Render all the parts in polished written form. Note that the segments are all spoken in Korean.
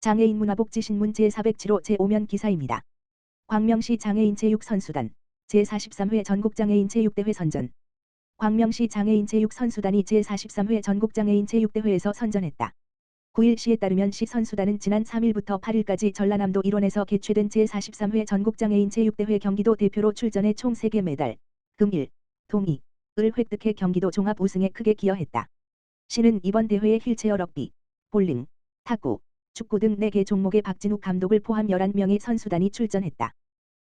장애인 문화복지신문 제407호 제5면 기사입니다. 광명시 장애인 체육선수단 제43회 전국장애인 체육대회 선전. 광명시 장애인 체육선수단이 제43회 전국장애인 체육대회에서 선전했다. 9일 시에 따르면 시 선수단은 지난 3일부터 8일까지 전라남도 일원에서 개최된 제43회 전국장애인 체육대회 경기도 대표로 출전해 총 3개 메달, 금 1, 동 2을 획득해 경기도 종합 우승에 크게 기여했다. 시는 이번 대회에 휠체어 럭비, 볼링, 탁구, 축구 등 4개 종목의 박진욱 감독을 포함 11명의 선수단이 출전했다.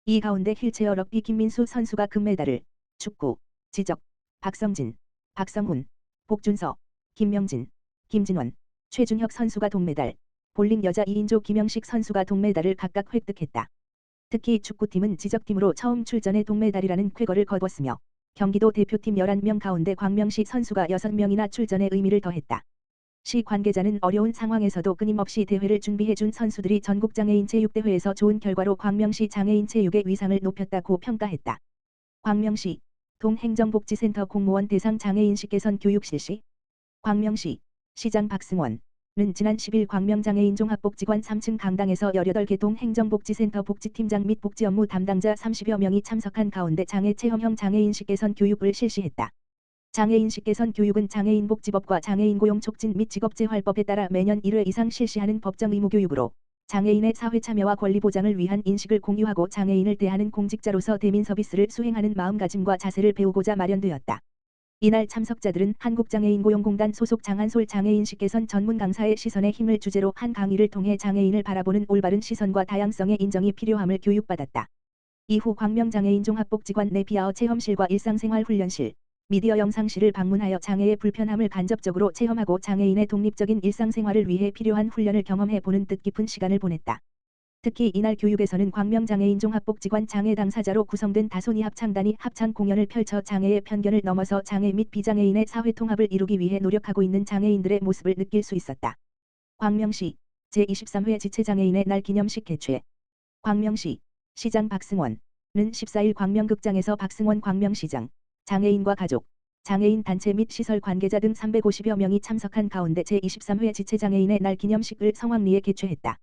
이 가운데 휠체어 럭비 김민수 선수가 금메달을, 축구, 지적, 박성진, 박성훈, 복준서, 김명진, 김진원, 최준혁 선수가 동메달, 볼링 여자 2인조 김영식 선수가 동메달을 각각 획득했다. 특히 축구팀은 지적팀으로 처음 출전해 동메달이라는 쾌거를 거뒀으며 경기도 대표팀 11명 가운데 광명시 선수가 6명이나 출전해 의미를 더했다. 시 관계자는 어려운 상황에서도 끊임없이 대회를 준비해준 선수들이 전국장애인 체육대회에서 좋은 결과로 광명시 장애인 체육의 위상을 높였다고 평가했다. 광명시 동행정복지센터 공무원 대상 장애인식 개선 교육 실시. 광명시 시장 박승원은 지난 10일 광명장애인 종합복지관 3층 강당에서 18개 동행정복지센터 복지팀장 및 복지업무 담당자 30여 명이 참석한 가운데 장애 체험형 장애인식 개선 교육을 실시했다. 장애인식 개선 교육은 장애인복지법과 장애인 고용 촉진 및 직업재활법에 따라 매년 1회 이상 실시하는 법정 의무 교육으로 장애인의 사회 참여와 권리 보장을 위한 인식을 공유하고 장애인을 대하는 공직자로서 대민 서비스를 수행하는 마음가짐과 자세를 배우고자 마련되었다. 이날 참석자들은 한국장애인고용공단 소속 장한솔 장애인식 개선 전문 강사의 시선의 힘을 주제로 한 강의를 통해 장애인을 바라보는 올바른 시선과 다양성의 인정이 필요함을 교육받았다. 이후 광명장애인 종합복지관 내 비아어 체험실과 일상생활 훈련실, 미디어 영상실을 방문하여 장애의 불편함을 간접적으로 체험하고 장애인의 독립적인 일상생활을 위해 필요한 훈련을 경험해보는 뜻깊은 시간을 보냈다. 특히 이날 교육에서는 광명장애인 종합복지관 장애 당사자로 구성된 다손이 합창단이 합창 공연을 펼쳐 장애의 편견을 넘어서 장애 및 비장애인의 사회통합을 이루기 위해 노력하고 있는 장애인들의 모습을 느낄 수 있었다. 광명시 제23회 지체장애인의 날 기념식 개최. 광명시 시장 박승원은 14일 광명극장에서 박승원 광명시장, 장애인과 가족, 장애인 단체 및 시설 관계자 등 350여 명이 참석한 가운데 제23회 지체장애인의 날 기념식을 성황리에 개최했다.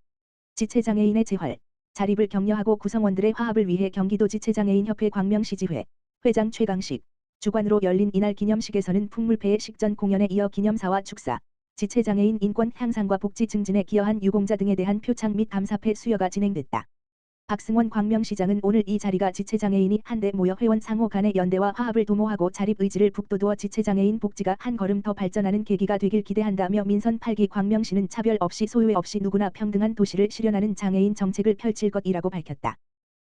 지체장애인의 재활, 자립을 격려하고 구성원들의 화합을 위해 경기도 지체장애인협회 광명시지회, 회장 최강식, 주관으로 열린 이날 기념식에서는 풍물패의 식전 공연에 이어 기념사와 축사, 지체장애인 인권 향상과 복지 증진에 기여한 유공자 등에 대한 표창 및 감사패 수여가 진행됐다. 박승원 광명시장은 오늘 이 자리가 지체장애인이 한데 모여 회원 상호 간의 연대와 화합을 도모하고 자립 의지를 북돋우어 지체장애인 복지가 한 걸음 더 발전하는 계기가 되길 기대한다며 민선 8기 광명시는 차별 없이 소외 없이 누구나 평등한 도시를 실현하는 장애인 정책을 펼칠 것이라고 밝혔다.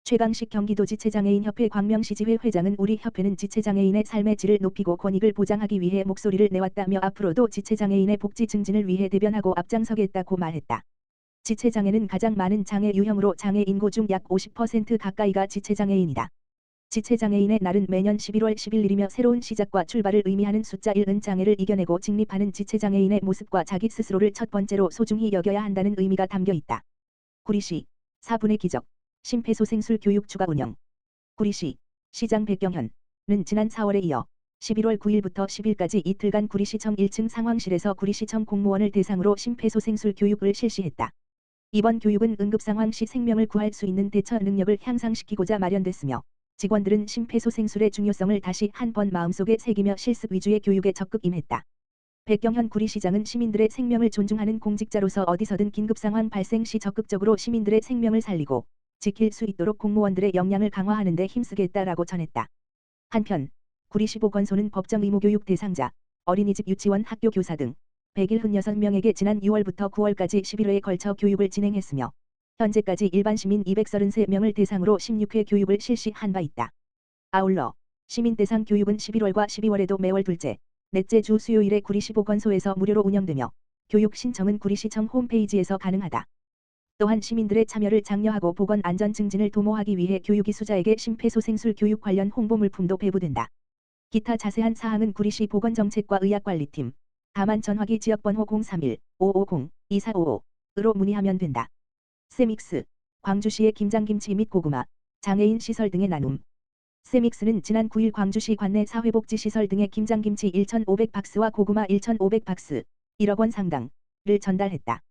최강식 경기도 지체장애인협회 광명시지회 회장은 우리 협회는 지체장애인의 삶의 질을 높이고 권익을 보장하기 위해 목소리를 내왔다며 앞으로도 지체장애인의 복지 증진을 위해 대변하고 앞장서겠다고 말했다. 지체장애는 가장 많은 장애 유형으로 장애 인구 중 약 50% 가까이가 지체장애인이다. 지체장애인의 날은 매년 11월 11일이며 새로운 시작과 출발을 의미하는 숫자 1은 장애를 이겨내고 직립하는 지체장애인의 모습과 자기 스스로를 첫 번째로 소중히 여겨야 한다는 의미가 담겨 있다. 구리시 4분의 기적 심폐소생술 교육 추가 운영. 구리시 시장 백경현은 지난 4월에 이어 11월 9일부터 10일까지 이틀간 구리시청 1층 상황실에서 구리시청 공무원을 대상으로 심폐소생술 교육을 실시했다. 이번 교육은 응급상황 시 생명을 구할 수 있는 대처 능력을 향상시키고자 마련됐으며 직원들은 심폐소생술의 중요성을 다시 한번 마음속에 새기며 실습 위주의 교육에 적극 임했다. 백경현 구리시장은 시민들의 생명을 존중하는 공직자로서 어디서든 긴급상황 발생 시 적극적으로 시민들의 생명을 살리고 지킬 수 있도록 공무원들의 역량을 강화하는 데 힘쓰겠다라고 전했다. 한편 구리시 보건소는 법정 의무교육 대상자, 어린이집 유치원 학교 교사 등 176명에게 지난 6월부터 9월까지 11회에 걸쳐 교육을 진행했으며 현재까지 일반 시민 233명을 대상으로 16회 교육을 실시한 바 있다. 아울러 시민 대상 교육은 11월과 12월에도 매월 둘째, 넷째 주 수요일에 구리시 보건소에서 무료로 운영되며 교육 신청은 구리시청 홈페이지에서 가능하다. 또한 시민들의 참여를 장려하고 보건 안전 증진을 도모하기 위해 교육이수자에게 심폐소생술 교육 관련 홍보 물품도 배부된다. 기타 자세한 사항은 구리시 보건정책과 의학관리팀, 다만 전화기 지역번호 031-550-2455으로 문의하면 된다. 세믹스, 광주시의 김장김치 및 고구마, 장애인 시설 등의 나눔. 세믹스는 지난 9일 광주시 관내 사회복지시설 등의 김장김치 1,500박스와 고구마 1,500박스, 1억 원 상당을 전달했다.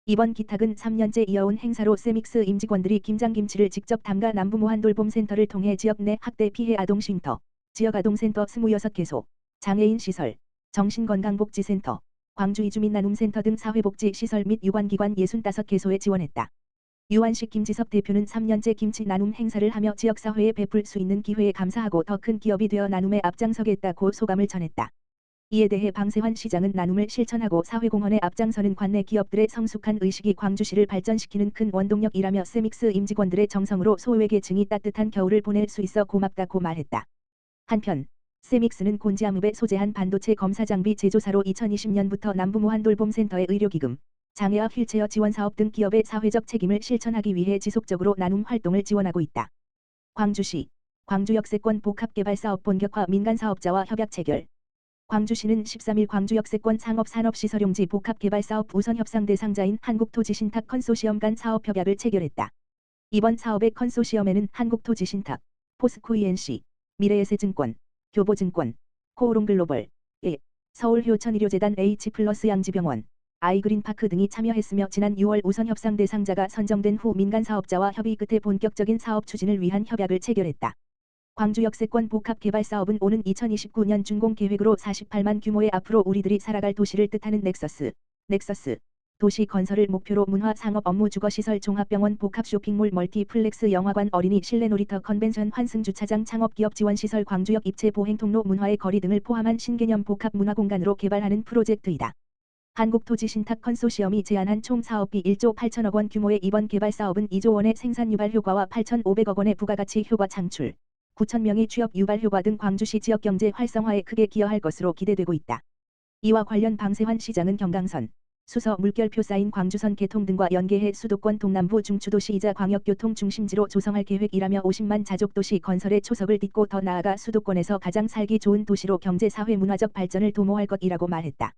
이번 기탁은 3년째 이어온 행사로 세믹스 임직원들이 김장김치를 직접 담가 남부무한돌봄센터를 통해 지역 내 학대 피해 아동쉼터, 지역 아동센터 26개소, 장애인 시설, 정신건강복지센터, 광주 이주민나눔센터 등 사회복지 시설 및 유관기관 65개소에 지원했다. 유한식 김지석 대표는 3년째 김치 나눔 행사를 하며 지역사회에 베풀 수 있는 기회에 감사하고 더 큰 기업이 되어 나눔에 앞장서겠다고 소감을 전했다. 이에 대해 방세환 시장은 나눔을 실천하고 사회공헌에 앞장서는 관내 기업들의 성숙한 의식이 광주시를 발전시키는 큰 원동력이라며 세믹스 임직원들의 정성으로 소외계층이 따뜻한 겨울을 보낼 수 있어 고맙다고 말했다. 한편 세믹스는 곤지암읍에 소재한 반도체 검사 장비 제조사로 2020년부터 남부무한돌봄센터의 의료기금, 장애와 휠체어 지원사업 등 기업의 사회적 책임을 실천하기 위해 지속적으로 나눔 활동을 지원하고 있다. 광주시, 광주역세권 복합개발사업 본격화 민간사업자와 협약 체결. 광주시는 13일 광주역세권 상업산업시설용지 복합개발사업 우선협상 대상자인 한국토지신탁 컨소시엄 간 사업협약을 체결했다. 이번 사업의 컨소시엄에는 한국토지신탁, 포스코 ENC, 미래에셋증권, 교보증권, 코오롱글로벌, 서울효천의료재단 H+ 양지병원, 아이그린파크 등이 참여했으며 지난 6월 우선협상 대상자가 선정된 후 민간사업자와 협의 끝에 본격적인 사업 추진을 위한 협약을 체결했다. 광주역세권 복합개발사업은 오는 2029년 준공 계획으로 48만 규모의 앞으로 우리들이 살아갈 도시를 뜻하는 넥서스 도시 건설을 목표로 문화 상업 업무 주거시설 종합병원 복합 쇼핑몰 멀티플렉스 영화관 어린이 실내 놀이터 컨벤션 환승 주차장 창업기업 지원시설 광주역 입체 보행통로 문화의 거리 등을 포함한 신개념 복합 문화공간으로 개발하는 프로젝트이다. 한국토지신탁 컨소시엄이 제안한 총 사업비 1조 8천억 원 규모의 이번 개발사업은 2조 원의 생산 유발 효과와 8,500억 원의 부가가치 효과 창출, 9,000명의 취업 유발 효과 등 광주시 지역 경제 활성화에 크게 기여할 것으로 기대되고 있다. 이와 관련 방세환 시장은 경강선, 수서 물결표 쌓인 광주선 개통 등과 연계해 수도권 동남부 중추도시이자 광역교통 중심지로 조성할 계획이라며 50만 자족도시 건설에 초석을 딛고 더 나아가 수도권에서 가장 살기 좋은 도시로 경제 사회 문화적 발전을 도모할 것이라고 말했다.